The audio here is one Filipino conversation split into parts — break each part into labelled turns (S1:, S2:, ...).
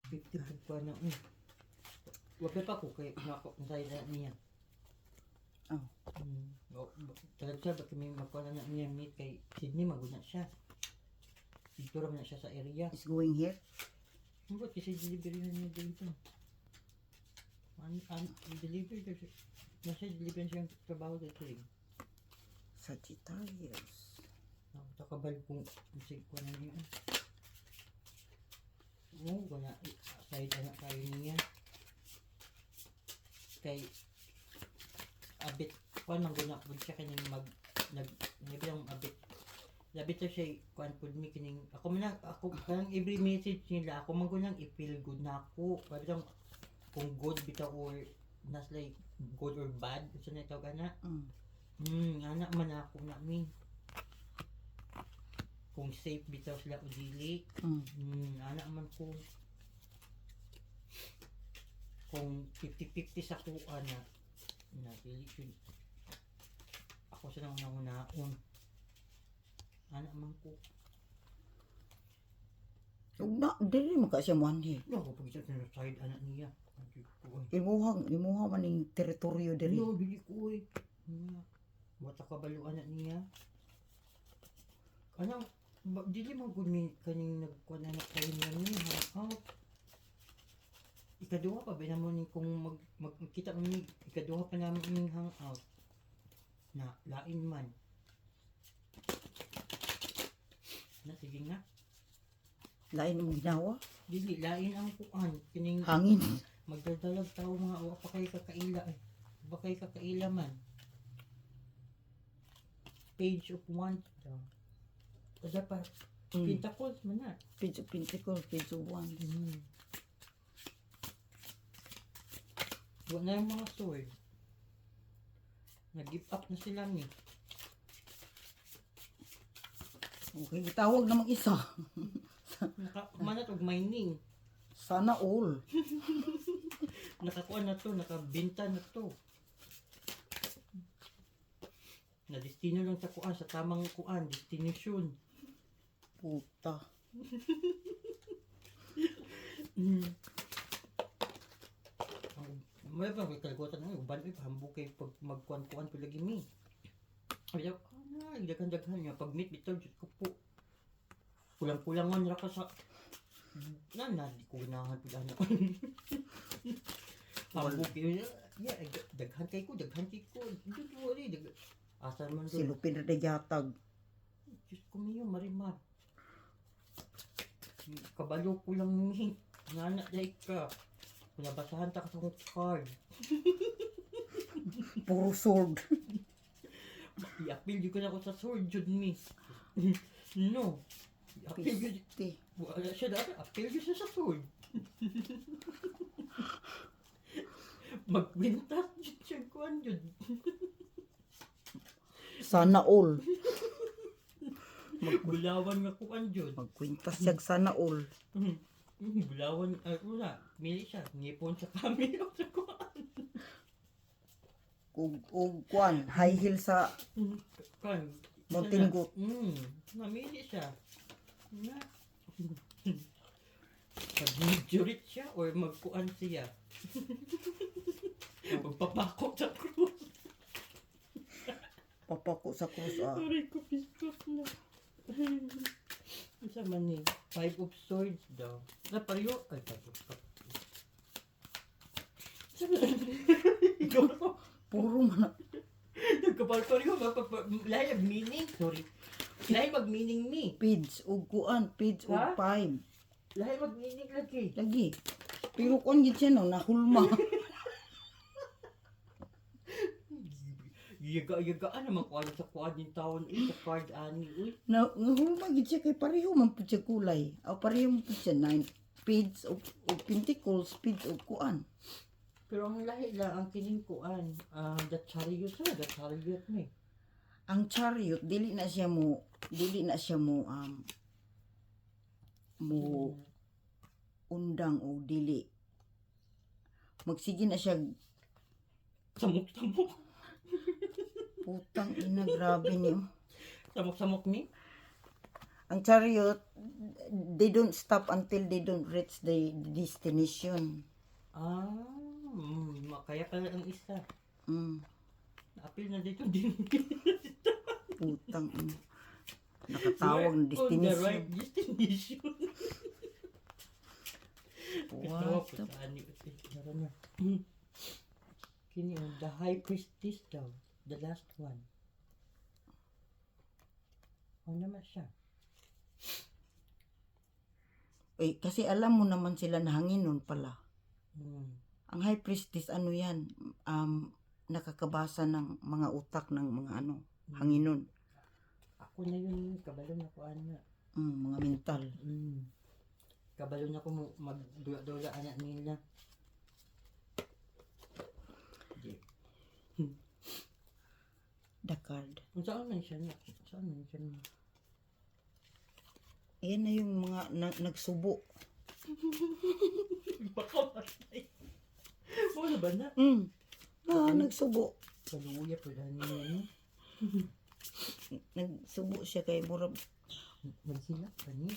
S1: 50 pa na. Wag pa ko kay nako nasay na niya.
S2: Oh.
S1: Talaga siya, bakit may magpala na niya meet kay Sydney, maguna siya. Dito ram na siya sa area.
S2: Is going here?
S1: Ba't kasi delivery na niya dito? Delivery kasi. Nasa delivery siyang trabaho dito rin.
S2: Sagittarius.
S1: Nakabal kong musik ko na niya. Oo, wala. Side anak kayo niya. Kay abit kuan man guna pud siya kaning nabilang abit labit siya kuan pud mi kining ako kanang every message nila ako man gunang i-feel good na ako labit kung good bitaw or nas like good or bad so na tawag ana ana man ako na mi kung safe bitaw sila o dili ana man ko kung 50-50 sa kuan na dili yun ako sa nangunaon anak man ko
S2: Na, dili mo ka siya manhi.
S1: no ko pag sa side anak niya
S2: Imuha man ning teritoryo diri.
S1: no dili ko wata kabalo anak niya kanang dili mo gud mi kaning nagkuan anak kayo niya ni ikaduha pa ba naman ni kung magkita kami ikaduha pa namin yung hangout na lain man na sige nga
S2: Lain mo ginawa?
S1: dili lain ang kuan kining
S2: Hangin.
S1: magdadalag tao mga wa pa kay kakaila ba kay kakaila man page of 1 daw kada pa Pentacles man na
S2: Page of Pentacles, Page of Wands.
S1: Wala na yung mga sword. Nag-give up na sila ni.
S2: Okay, itawag namang isa.
S1: Manat og mining.
S2: Sana all.
S1: Nakakuha na to, nakabinta na to. Na destino lang sa kuan, sa tamang kuan, destination.
S2: Puta.
S1: May ba may kalgutan na uban ay pahambog kay pag magkuan-kuan lagi mi. Ay daghan niya pag meet bitaw jud ko po. Kulang-kulangan ra ka sa di ko ginahan pud ana. Pambog kay daghan kay ko. Don't worry, asa man do.
S2: Silupin na yatag.
S1: Diyos ko miyo marimar. Kabalo ko lang ni. Ngana day ka. Nabasahan ta ka sa card.
S2: Puro sword.
S1: I-appeal yun ko na ako sa sword jud mi. No. I-appeal yun.
S2: Piste.
S1: Wala siya dati. Appeal yun siya sa sword. Magbintas jud siya kuhan jud.
S2: Sana all.
S1: Bulawan nga kuhan jud.
S2: Magkwintas siya sana all.
S1: Bulawan. Una. Mili siya. Ngipon sa kami. Sa kuhan.
S2: Ug kuan, high heel sa
S1: Kuhan.
S2: Mountain goat.
S1: Namili siya. Na. Mag-jurit siya or magkuan siya. Magpapako sa krus.
S2: Papako sa krus
S1: Aray ko, pispot na. Isa man ni, 5 of swords daw. Na pareho, ay pareho. Ikaw na.
S2: Puro man.
S1: Nagkapal-pareho, lahi mag-meaning. Sorry. Lahi mag-meaning ni.
S2: Page ug kuan, page ug
S1: Ha?
S2: 5.
S1: Lahi mag-meaning lagi.
S2: Lagi. Pero kuan gid siya no, nahulma.
S1: Yaga-yagaan naman ko ano sa kuan yung taon sa card ani. Uy.
S2: Nahulma gid siya kay pareho man pud siya kulay. Aw pareho man pud siya 9 page ug pentacles, page ug kuan.
S1: Pero ang lahi lang, ang kining kuan, the chariot ni.
S2: Ang chariot dili na siya mo undang o dili. Magsige na siya.
S1: Samok-samok.
S2: Putang ina, grabe niyo.
S1: Samok-samok ni.
S2: Ang chariot, they don't stop until they don't reach the destination.
S1: Kaya pala ang isa.
S2: Mm.
S1: Apil na dito din.
S2: Putang. Nakatawag ng
S1: On the right
S2: destination.
S1: destination.
S2: What the...
S1: Kini the high priestess daw. The last one. Ano naman siya?
S2: Eh, kasi alam mo naman sila na hanginon pala.
S1: Hmm.
S2: Ang high priestess, ano yan? Nakakabasa ng mga utak ng mga ano, hanginon.
S1: Ako na yun, kabalo na ko ana.
S2: Mga mental.
S1: Kabalo na ko magdula-dula anak nila.
S2: The card.
S1: Saan man siya na? Saan man siya na?
S2: Ayan na yung mga nagsubo.
S1: Baka matay. Wala ba na?
S2: Nagsubo.
S1: Kaluya po lang niya.
S2: Nagsubo siya kay Mura.
S1: Magsilap pa niya.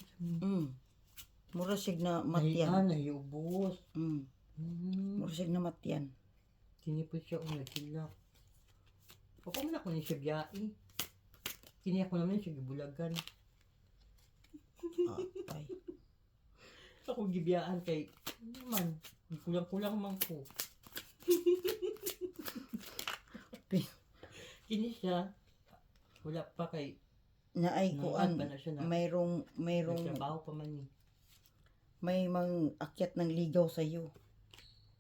S2: Mura siya na matyan.
S1: Nahiubos.
S2: Mura siya na matyan.
S1: Kini po siya nagsilap. Ako man ako ni siya biyai. Kini ako naman siya gibulagan.
S2: Ay.
S1: Ako gibiyaan kay naman. Kulang-kulang man ko. Kini siya wala pa kay
S2: Naay kuan.
S1: pa na siya na.
S2: Mayroong
S1: Trabaho pa man ni.
S2: may mang akyat ng ligaw sa iyo.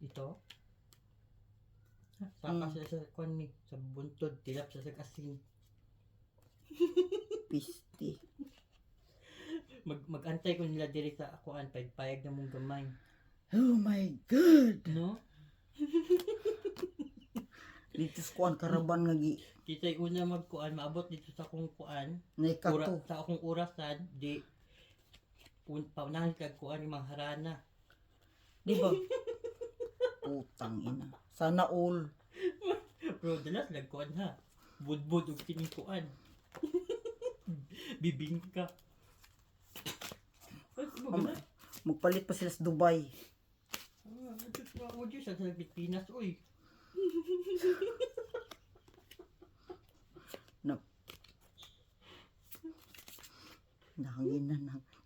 S1: Ito? Saka siya sa kwan ni. Sa buntod. Tilap siya sa kasing.
S2: Pisti.
S1: Mag-antay ko nila diri sa akuan. Payag na mong gamay.
S2: Oh my God!
S1: No?
S2: Dito sa kuan karaban nga gi.
S1: Kita'y una magkuan. Maabot dito sa akong kuan.
S2: Naikato.
S1: Sa akong orasan. Di. Paunahan kag kuan yung mga harana.
S2: Di ba? Putang ina. Sana all.
S1: Bro, dalas nagkuan ha. Budbud og kining kuan. Bibingka. Ay, maganda.
S2: Magpalit pa sila sa Dubai.
S1: Ako dyan sa Pilipinas, uy.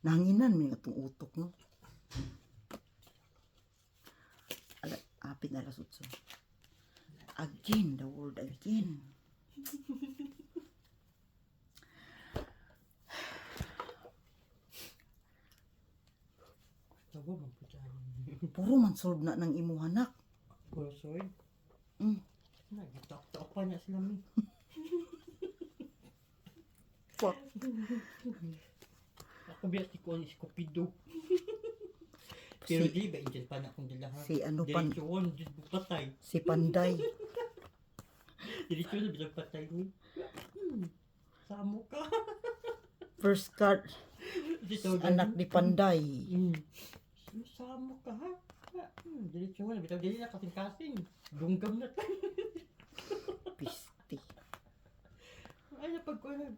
S2: Nahanginan may itong utok, no? Apit na alas 8. Again, the word again.
S1: Tawa man po dyan.
S2: Puro man solve na ng imuhanak.
S1: Puro soy. Nagitak-tak pa niya sila mi.
S2: Fuck.
S1: Ako biya si Kuan Escopido. Pero di ba indyan pa na akong dalahan.
S2: Si ano pan?
S1: Diretso on, dyan patay.
S2: Si Panday.
S1: Diretso na bilang patay ni. Samo ka.
S2: First card, anak ni Panday.
S1: Samo ka ha. Diretso na, bitaw dili na kasing-kasing. Dunggam na tayo.
S2: Pisti.
S1: Ay, napagkuhan.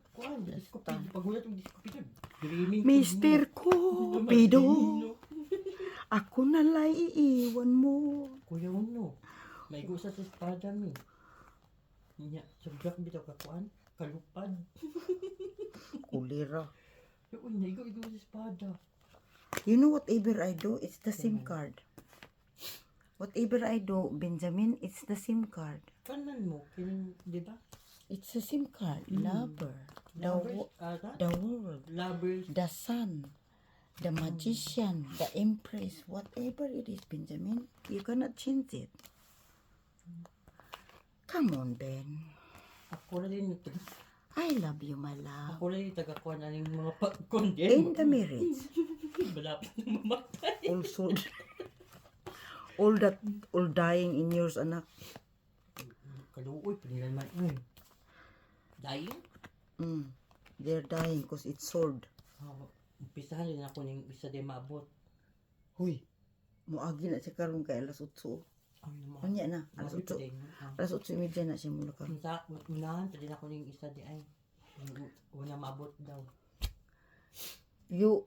S1: Escopido. Pagulat ang Escopido. Dreaming.
S2: Mister Cupido, ako nalay iiwan mo.
S1: Kuya Uno, may gusa sa espada mi. Nya, sabak bitaw kakuan, kalupad.
S2: Kulira.
S1: Uy, naigo sa espada.
S2: You know whatever I do, it's the SIM card. Whatever I do, Benjamin, it's the SIM card.
S1: Kanan mo, kining, di ba?
S2: It's a SIM card. Lover. The world.
S1: Lovers.
S2: The sun. The magician. The empress. Whatever it is, Benjamin, you cannot change it. Come on, Ben.
S1: Ako na din,
S2: I love you, my love.
S1: ako na din tagakuan na ng mga pag-condemn.
S2: In the marriage,
S1: Malapit na mamatay.
S2: also, all dying in yours, anak.
S1: Kaluoy, panilan man. Dying?
S2: They're dying because it's sword.
S1: Umpisahan din ako ng isa din maabot.
S2: Huy, muagi na siya karon kay alas 8. Anya na, alas 8. Alas 8:30 na siya mula karon.
S1: Unahan, din ako ng isa di ay. Una maabot daw.
S2: you